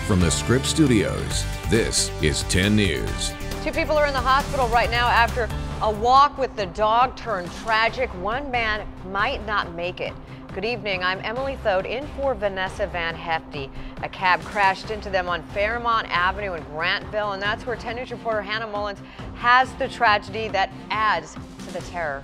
From the Scripps Studios, this is 10 News. 2 people are in the hospital right now after a walk with the dog turned tragic. One man might not make it. Good evening, I'm Emily Thode in for Vanessa Van Hefty. A cab crashed into them on Fairmont Avenue in Grantville, and that's where 10 News reporter Hannah Mullins has the tragedy that adds to the terror.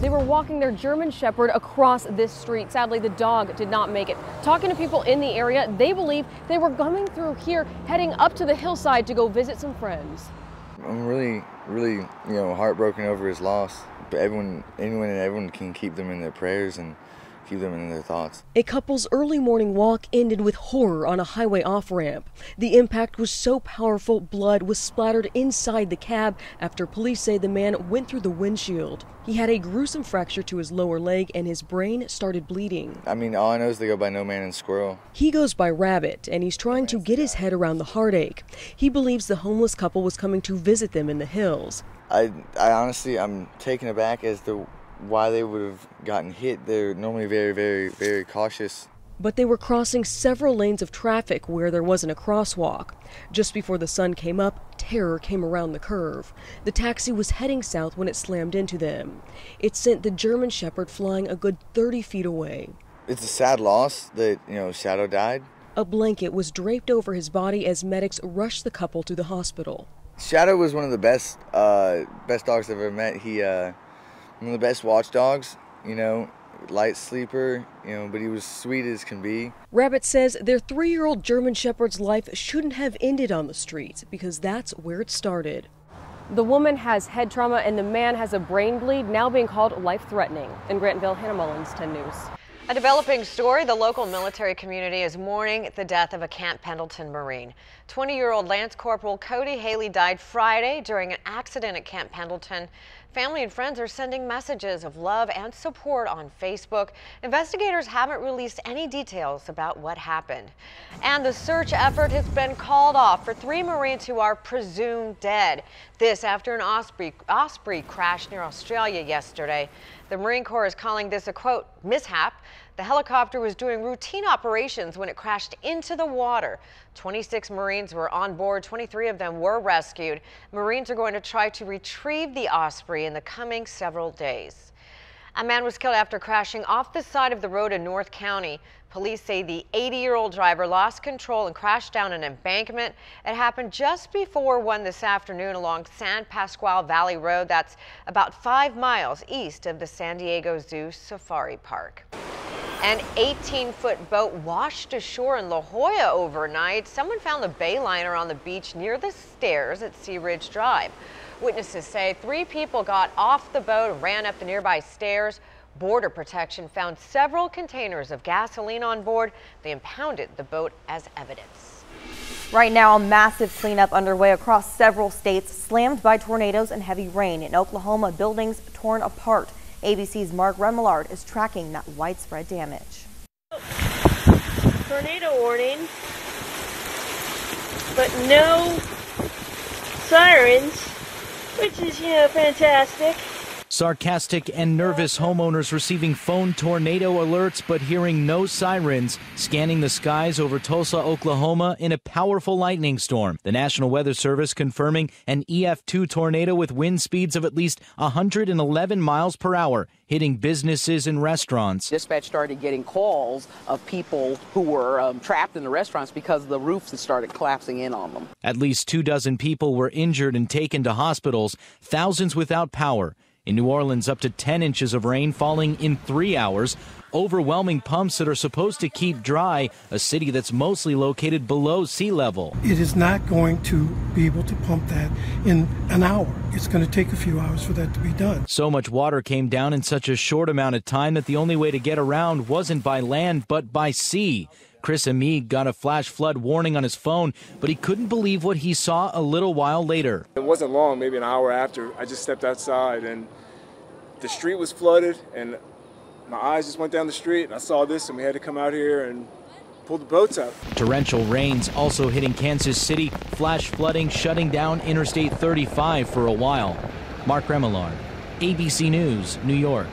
They were walking their German Shepherd across this street. Sadly, the dog did not make it. Talking to people in the area, they believe they were coming through here, heading up to the hillside to go visit some friends. I'm really, heartbroken over his loss. But anyone and everyone can keep them in their prayers and keep them in their thoughts. A couple's early morning walk ended with horror on a highway off-ramp. The impact was so powerful, blood was splattered inside the cab after police say the man went through the windshield. He had a gruesome fracture to his lower leg and his brain started bleeding. I mean, all I know is they go by No Man and Squirrel. He goes by Rabbit, and he's trying to get his head around the heartache. He believes the homeless couple was coming to visit them in the hills. I honestly, I'm taken aback as to why they would have gotten hit. They're normally very, very, very cautious. But they were crossing several lanes of traffic where there wasn't a crosswalk. Just before the sun came up, terror came around the curve. The taxi was heading south when it slammed into them. It sent the German Shepherd flying a good 30 feet away. It's a sad loss that, Shadow died. A blanket was draped over his body as medics rushed the couple to the hospital. Shadow was one of the best dogs I've ever met. He one of the best watchdogs, light sleeper, but he was sweet as can be. Rabbit says their 3-year-old German Shepherd's life shouldn't have ended on the streets because that's where it started. The woman has head trauma and the man has a brain bleed, now being called life-threatening. In Grantville, Hannah Mullins, 10 News. A developing story, the local military community is mourning the death of a Camp Pendleton Marine. 20-year-old Lance Corporal Cody Haley died Friday during an accident at Camp Pendleton. Family and friends are sending messages of love and support on Facebook. Investigators haven't released any details about what happened. And the search effort has been called off for 3 Marines who are presumed dead. This after an Osprey crashed near Australia yesterday. The Marine Corps is calling this a, quote, mishap. The helicopter was doing routine operations when it crashed into the water. 26 Marines were on board. 23 of them were rescued. Marines are going to try to retrieve the Osprey in the coming several days. A man was killed after crashing off the side of the road in North County. Police say the 80-year-old driver lost control and crashed down an embankment. It happened just before 1 this afternoon along San Pasqual Valley Road. That's about 5 miles east of the San Diego Zoo Safari Park. An 18-foot boat washed ashore in La Jolla overnight. Someone found the bayliner on the beach near the stairs at Sea Ridge Drive. Witnesses say 3 people got off the boat and ran up the nearby stairs. Border Protection found several containers of gasoline on board. They impounded the boat as evidence. Right now, a massive cleanup underway across several states, slammed by tornadoes and heavy rain. In Oklahoma, buildings torn apart. ABC's Mark Remillard is tracking that widespread damage. Tornado warning, but no sirens, which is, fantastic. Sarcastic and nervous homeowners receiving phone tornado alerts but hearing no sirens, scanning the skies over Tulsa, Oklahoma in a powerful lightning storm. The National Weather Service confirming an EF2 tornado with wind speeds of at least 111 miles per hour, hitting businesses and restaurants. Dispatch started getting calls of people who were trapped in the restaurants because the roofs had started collapsing in on them. At least 24 people were injured and taken to hospitals, thousands without power. In New Orleans, up to 10 inches of rain falling in 3 hours, overwhelming pumps that are supposed to keep dry a city that's mostly located below sea level. It is not going to be able to pump that in an hour. It's going to take a few hours for that to be done. So much water came down in such a short amount of time that the only way to get around wasn't by land but by sea. Chris Amig got a flash flood warning on his phone, but he couldn't believe what he saw a little while later. It wasn't long, maybe an hour after, I just stepped outside and the street was flooded and my eyes just went down the street and I saw this and we had to come out here and pull the boats out. Torrential rains also hitting Kansas City, flash flooding shutting down Interstate 35 for a while. Mark Remillard, ABC News, New York.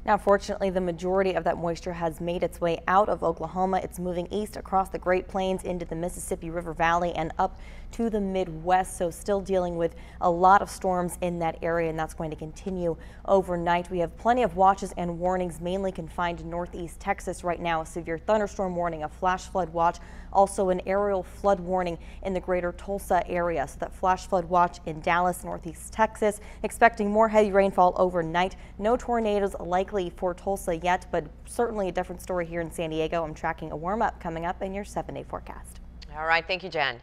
Now, fortunately, the majority of that moisture has made its way out of Oklahoma. It's moving east across the Great Plains into the Mississippi River Valley and up to the Midwest. So still dealing with a lot of storms in that area, and that's going to continue overnight. We have plenty of watches and warnings, mainly confined to northeast Texas right now. A severe thunderstorm warning, a flash flood watch, also an aerial flood warning in the greater Tulsa area. So that flash flood watch in Dallas, northeast Texas. Expecting more heavy rainfall overnight. No tornadoes likely for Tulsa yet, but certainly a different story here in San Diego. I'm tracking a warm up coming up in your 7-day forecast. All right, thank you, Jen.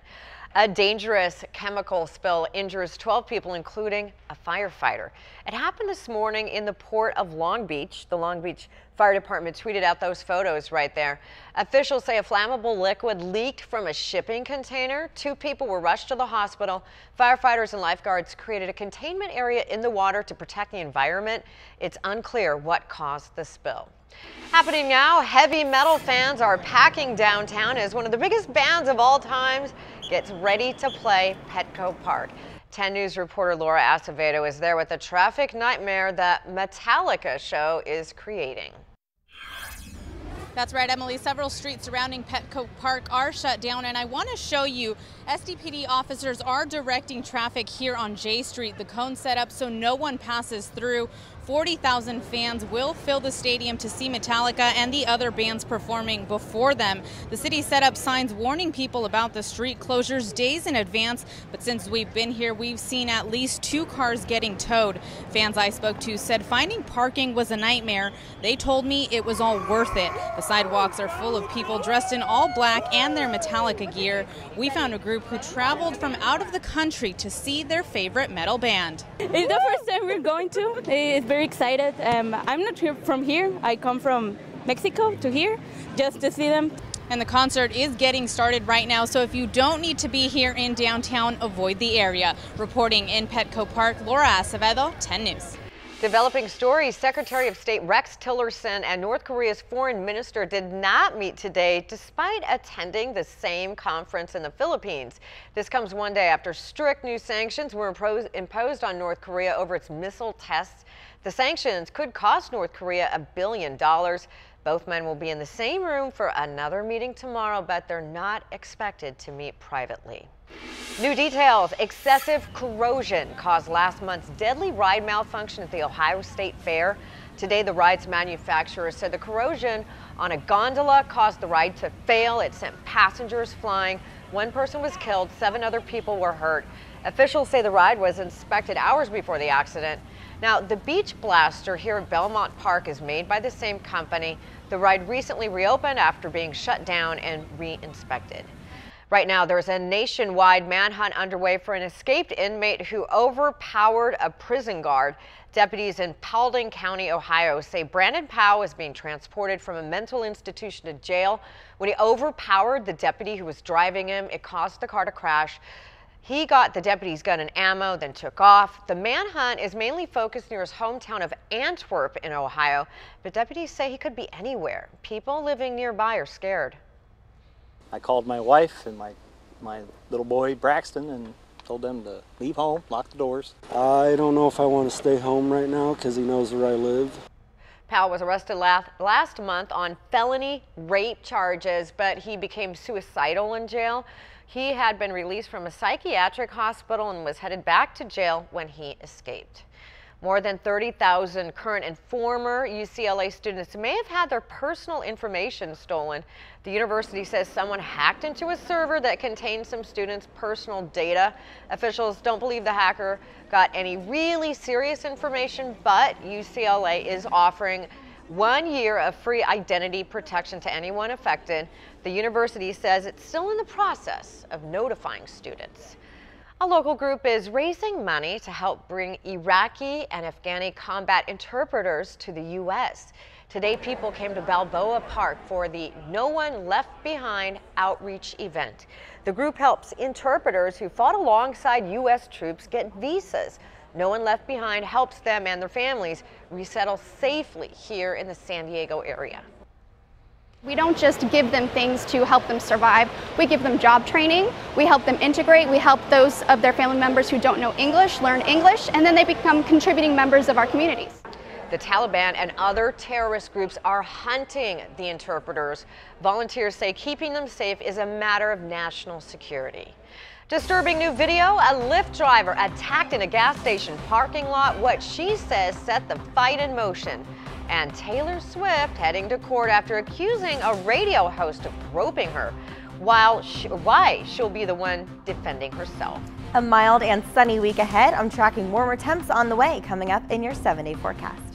A dangerous chemical spill injures 12 people, including a firefighter. It happened this morning in the port of Long Beach. The Long Beach Fire Department tweeted out those photos right there. Officials say a flammable liquid leaked from a shipping container. 2 people were rushed to the hospital. Firefighters and lifeguards created a containment area in the water to protect the environment. It's unclear what caused the spill. Happening now, heavy metal fans are packing downtown as one of the biggest bands of all times gets ready to play Petco Park. 10 News reporter Laura Acevedo is there with the traffic nightmare that Metallica show is creating. That's right, Emily. Several streets surrounding Petco Park are shut down, and I want to show you SDPD officers are directing traffic here on J Street. The cone set up so no one passes through. 40,000 fans will fill the stadium to see Metallica and the other bands performing before them. The city set up signs warning people about the street closures days in advance, but since we've been here, we've seen at least 2 cars getting towed. Fans I spoke to said finding parking was a nightmare. They told me it was all worth it. The sidewalks are full of people dressed in all black and their Metallica gear. We found a group who traveled from out of the country to see their favorite metal band. It's the first time we're going to. It's very excited. I'm not here from here. I come from Mexico to here just to see them. And the concert is getting started right now, so if you don't need to be here in downtown, avoid the area. Reporting in Petco Park, Laura Acevedo, 10 News. Developing stories, Secretary of State Rex Tillerson and North Korea's foreign minister did not meet today despite attending the same conference in the Philippines. This comes one day after strict new sanctions were imposed on North Korea over its missile tests. The sanctions could cost North Korea $1 billion. Both men will be in the same room for another meeting tomorrow, but they're not expected to meet privately. New details. Excessive corrosion caused last month's deadly ride malfunction at the Ohio State Fair. Today, the ride's manufacturer said the corrosion on a gondola caused the ride to fail. It sent passengers flying. 1 person was killed, 7 other people were hurt. Officials say the ride was inspected hours before the accident. Now, the Beach Blaster here at Belmont Park is made by the same company. The ride recently reopened after being shut down and re-inspected. Right now, there's a nationwide manhunt underway for an escaped inmate who overpowered a prison guard. Deputies in Paulding County, Ohio say Brandon Powell is being transported from a mental institution to jail. When he overpowered the deputy who was driving him, it caused the car to crash. He got the deputy's gun and ammo, then took off. The manhunt is mainly focused near his hometown of Antwerp in Ohio, but deputies say he could be anywhere. People living nearby are scared. I called my wife and my little boy Braxton and told them to leave home, lock the doors. I don't know if I want to stay home right now because he knows where I live. Powell was arrested last month on felony rape charges, but he became suicidal in jail. He had been released from a psychiatric hospital and was headed back to jail when he escaped. More than 30,000 current and former UCLA students may have had their personal information stolen. The university says someone hacked into a server that contained some students' personal data. Officials don't believe the hacker got any really serious information, but UCLA is offering 1 year of free identity protection to anyone affected. The university says it's still in the process of notifying students. A local group is raising money to help bring Iraqi and Afghani combat interpreters to the U.S. Today, people came to Balboa Park for the No One Left Behind outreach event. The group helps interpreters who fought alongside U.S. troops get visas. No One Left Behind helps them and their families resettle safely here in the San Diego area. We don't just give them things to help them survive. We give them job training. We help them integrate. We help those of their family members who don't know English learn English, and then they become contributing members of our communities. The Taliban and other terrorist groups are hunting the interpreters. Volunteers say keeping them safe is a matter of national security. Disturbing new video, a Lyft driver attacked in a gas station parking lot. What she says set the fight in motion. And Taylor Swift heading to court after accusing a radio host of groping her. Why she'll be the one defending herself. A mild and sunny week ahead. I'm tracking warmer temps on the way coming up in your 7-day forecast.